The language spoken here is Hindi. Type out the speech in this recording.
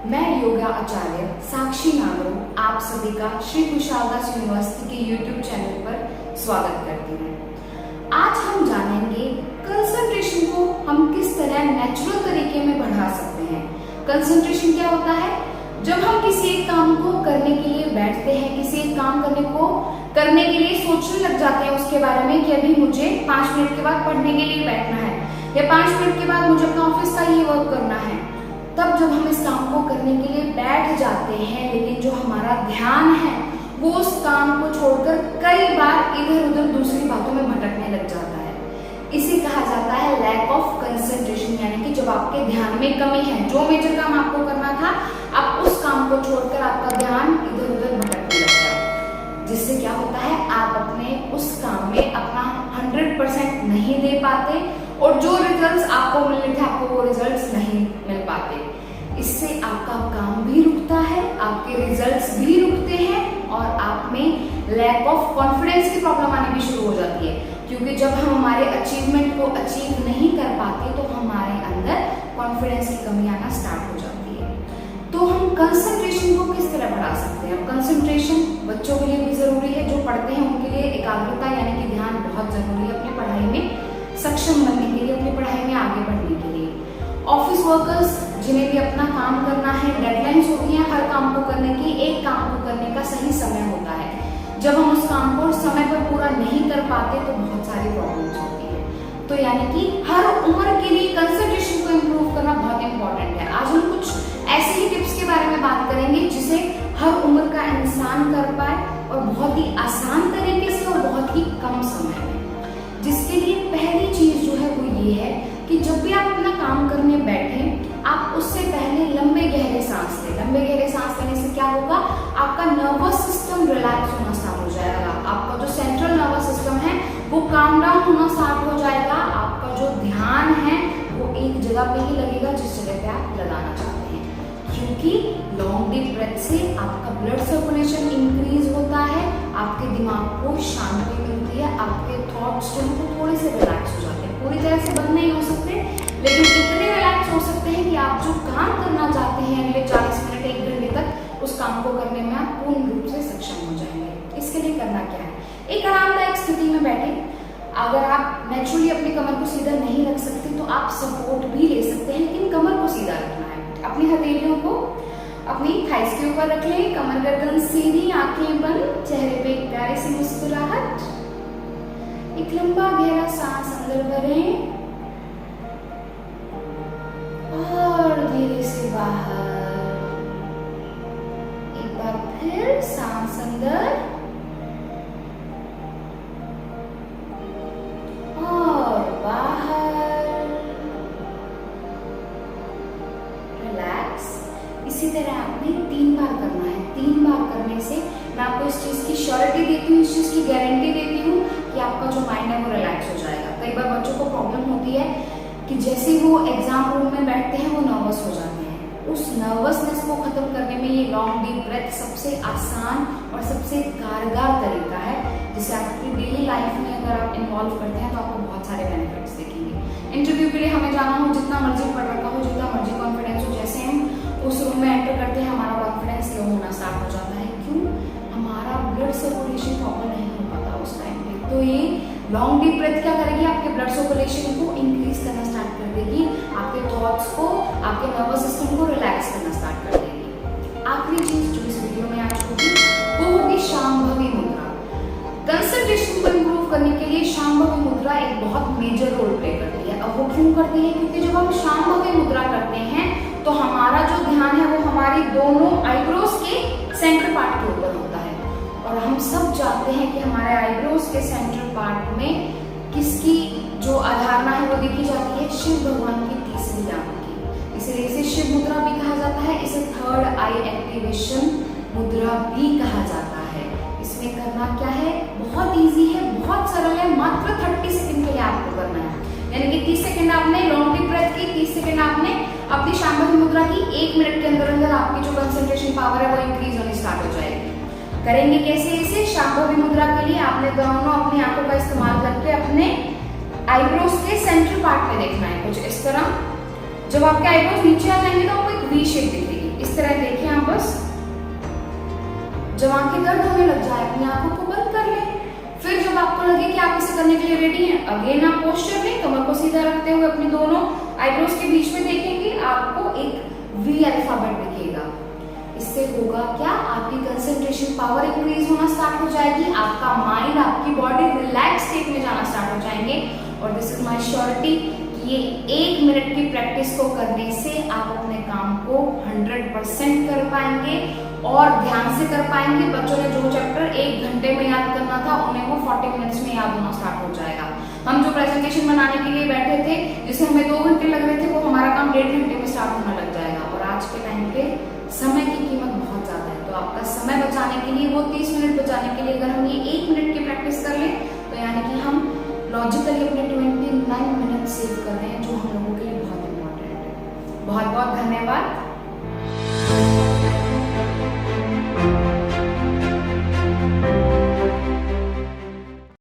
मैं योगा आचार्य साक्षी नागरो आप सभी का श्री कुशालदास यूनिवर्सिटी के YouTube चैनल पर स्वागत करती हूँ। आज हम जानेंगे कंसंट्रेशन को हम किस तरह नेचुरल तरीके में बढ़ा सकते हैं। कंसंट्रेशन क्या होता है? जब हम किसी एक काम को करने के लिए बैठते हैं, किसी एक काम करने के लिए सोचने लग जाते हैं उसके बारे में कि अभी मुझे 5 मिनट के बाद पढ़ने के लिए बैठना है या 5 मिनट के बाद मुझे अपना ऑफिस का ये वर्क करना है। तब जब हम इस काम को करने के लिए बैठ जाते हैं, लेकिन जो हमारा ध्यान है वो उस काम को छोड़कर कई बार इधर उधर दूसरी बातों में भटकने लग जाता है। इसे कहा जाता है लैक ऑफ कंसंट्रेशन, यानी कि जब आपके ध्यान में कमी है, जो मेजर काम आपको करना था आप उस काम को छोड़कर आपका ध्यान इधर उधर भटकने लगता है, जिससे क्या होता है आप अपने उस काम में अपना 100% नहीं दे पाते और जो रिजल्ट्स आपको मिलने थे आपको वो रिजल्ट्स नहीं मिल पाते। इससे आपका काम भी रुकता है, आपके रिजल्ट्स भी रुकते हैं और आप में लैक ऑफ कॉन्फिडेंस की प्रॉब्लम आनी भी शुरू हो जाती है, क्योंकि जब हम हमारे अचीवमेंट को अचीव नहीं कर पाते तो हमारे अंदर कॉन्फिडेंस की कमी आना स्टार्ट हो जाती है। तो हम कंसंट्रेशन को किस तरह बढ़ा सकते हैं? कंसंट्रेशन बच्चों के लिए भी जरूरी है, जो पढ़ते हैं उनके लिए एकाग्रता यानी कि ध्यान बहुत जरूरी है अपनी पढ़ाई में सक्षम बनने के लिए, अपनी पढ़ाई में आगे बढ़ने के लिए। ऑफिस वर्कर्स जिन्हें भी अपना काम करना है, डेडलाइंस होती हैं हर काम को करने की, एक काम को करने का सही समय होता है। जब हम उस काम को समय पर पूरा नहीं कर पाते तो बहुत सारी प्रॉब्लम्स होती है। तो यानी कि हर उम्र के लिए कंसंट्रेशन को इम्प्रूव करना बहुत इंपॉर्टेंट है। आज हम कुछ ऐसे ही टिप्स के बारे में बात करेंगे जिसे हर उम्र का इंसान कर पाए और बहुत ही आसान तरीके से और बहुत ही कम समय में। जिसके लिए पहली चीज जो है वो ये है कि जब भी आप अपना काम करने बैठे आप उससे पहले लंबे गहरे सांस लें। लंबे गहरे सांस लेने से क्या होगा, आपका नर्वस सिस्टम रिलैक्स होना स्टार्ट हो जाएगा, आपका जो सेंट्रल नर्वस सिस्टम है वो काम डाउन होना स्टार्ट हो जाएगा, आपका जो ध्यान है वो एक जगह पे ही लगेगा जिस जगह पे आप लगाना चाहते हैं, क्योंकि लॉन्ग डीप ब्रेथ से आपका ब्लड सर्कुलेशन इंक्रीज होता है, आपके दिमाग को शांति मिलती है, आपके थॉट्स जो है थोड़े से रिलैक्स हो जाते हैं। पूरी तरह से बंद नहीं हो सकते, लेकिन इतने रिलैक्स हो सकते हैं कि आप जो काम करना चाहते हैं अगले 40 मिनट 1 घंटे तक उस काम को करने में आप पूर्ण रूप से सक्षम हो जाएंगे। इसके लिए करना क्या है, एक आरामदायक स्थिति में बैठे। अगर आप नेचुरली अपनी कमर को सीधा नहीं रख सकते तो आप सपोर्ट भी ले सकते हैं, लेकिन कमर को सीधा रखना है। अपनी हथेलियों को अपनी थाइस के ऊपर रख लें, कमर गर्दन सीधी, आंखें बंद, चेहरे पे एक प्यारी सी मुस्कुराहट, एक लंबा गहरा सांस अंदर भरें और धीरे से बाहर। एक बार फिर सांस अंदर और बाहर। रिलैक्स। इसी तरह आपने 3 बार करना है। 3 बार करने से मैं आपको इस चीज की श्योरिटी देती हूँ, इस चीज की गारंटी देती हूँ कि आपका जो माइंड है वो रिलैक्स हो जाएगा। कई बार बच्चों को प्रॉब्लम होती है कि जैसे वो एग्जाम रूम में बैठते हैं वो नर्वस हो जाते हैं। उस नर्वसनेस को खत्म करने में ये लॉन्ग डीप ब्रेथ सबसे आसान और सबसे कारगर तरीका है, जिसे आपकी डेली लाइफ में अगर आप इन्वॉल्व करते हैं तो आपको बहुत सारे बेनिफिट्स दिखेंगे। इंटरव्यू के लिए हमें जाना हो, जितना मर्जी पढ़ रखा हो, जितना मर्जी कॉन्फिडेंस हो, जैसे हम उस रूम में एंटर करते हैं हमारा कॉन्फिडेंस लो होना स्टार्ट हो जाता है। क्यों? हमारा ब्लड सर्कुलेशन प्रॉपर नहीं हो पाता उस टाइम पे। तो ये लॉन्ग डीप ब्रेथ क्या करेगी, आपके ब्लड सर्कुलेशन को इंक्रीज करना स्टार्ट कर देगी, आपके थॉट्स को, आपके नर्वस सिस्टम को रिलैक्स करना स्टार्ट कर देगी। आखिरी चीज जो इस वीडियो में आज होगी वो होगी शांभवी मुद्रा। कंसंट्रेशन को इम्प्रूव करने के लिए शांभवी मुद्रा एक बहुत मेजर रोल प्ले करती है। अब वो क्यों करती है? क्योंकि जब हम शांभवी मुद्रा करते हैं तो हमारा जो ध्यान है वो हमारी दोनों आईब्रोज के सेंटर पार्ट के ऊपर होता है, और हम सब जानते हैं कि हमारे आईब्रोज के सेंट्रल पार्ट में किसकी जो अवधारणा है वो देखी जाती है, शिव भगवान की तीसरी आंख की। इसलिए इसे शिव मुद्रा भी कहा जाता है, इसे थर्ड आई एक्टिवेशन मुद्रा भी कहा जाता है। इसमें करना क्या है, बहुत इजी है, बहुत सरल है, मात्र 30 सेकंड के लिए आपको करना है। यानी कि 30 सेकंड आपने लॉन्ग डीप ब्रेथ की, 30 सेकंड आपने अपनी शांभवी मुद्रा की, 1 मिनट के अंदर अंदर आपकी जो कंसंट्रेशन पावर है वो इंक्रीज होनी स्टार्ट हो जाएगी। करेंगे कैसे इसे? शांभवी मुद्रा के लिए आपने दोनों अपनी आंखों का इस्तेमाल करके अपने आईब्रोज के सेंट्रल पार्ट में देखना है, कुछ इस तरह। जब आपके आईब्रोज नीचे आ जाएंगे तो आपको एक वी शेप दिखेगा। तरह देखें आप बस। जब आंखें दर्द होने लग जाए अपनी आंखों को बंद कर लें। फिर जब आपको लगे कि आप इसे करने के लिए रेडी हैं, अगेन आप पोस्चर लें, कमर को सीधा रखते हुए अपनी दोनों आईब्रोज के बीच में देखेंगे, आपको एक वी अल्फाबेट दिखेगा। इससे होगा क्या, आपकी कंसंट्रेशन पावर इंक्रीज होना स्टार्ट हो जाएगी, आपका माइंड, आपकी बॉडी रिलैक्स स्टेट में जाना स्टार्ट हो जाएंगे। और दिस इज माय श्योरिटी कि ये 1 मिनट की प्रैक्टिस को करने से आप अपने काम को 100% कर पाएंगे और ध्यान से कर पाएंगे। बच्चों ने जो चैप्टर 1 घंटे में याद करना था, उन्हें वो 40 मिनट्स में याद होना स्टार्ट हो जाएगा। हम जो प्रेजेंटेशन बनाने के लिए बैठे थे, जिसे हमें 2 घंटे लग रहे थे, वो हमारा काम 1.5 घंटे में स्टार्ट होने लग जाएगा। और आज के टाइम पे समय की कीमत बहुत ज्यादा है, तो आपका समय बचाने के लिए, वो 30 मिनट बचाने के लिए अगर हम ये 1 मिनट की प्रैक्टिस कर लें, तो यानी कि हम लॉजिकली अपने 29 मिनट सेव कर रहे हैं, जो हम लोगों के लिए बहुत इंपॉर्टेंट है। बहुत बहुत धन्यवाद।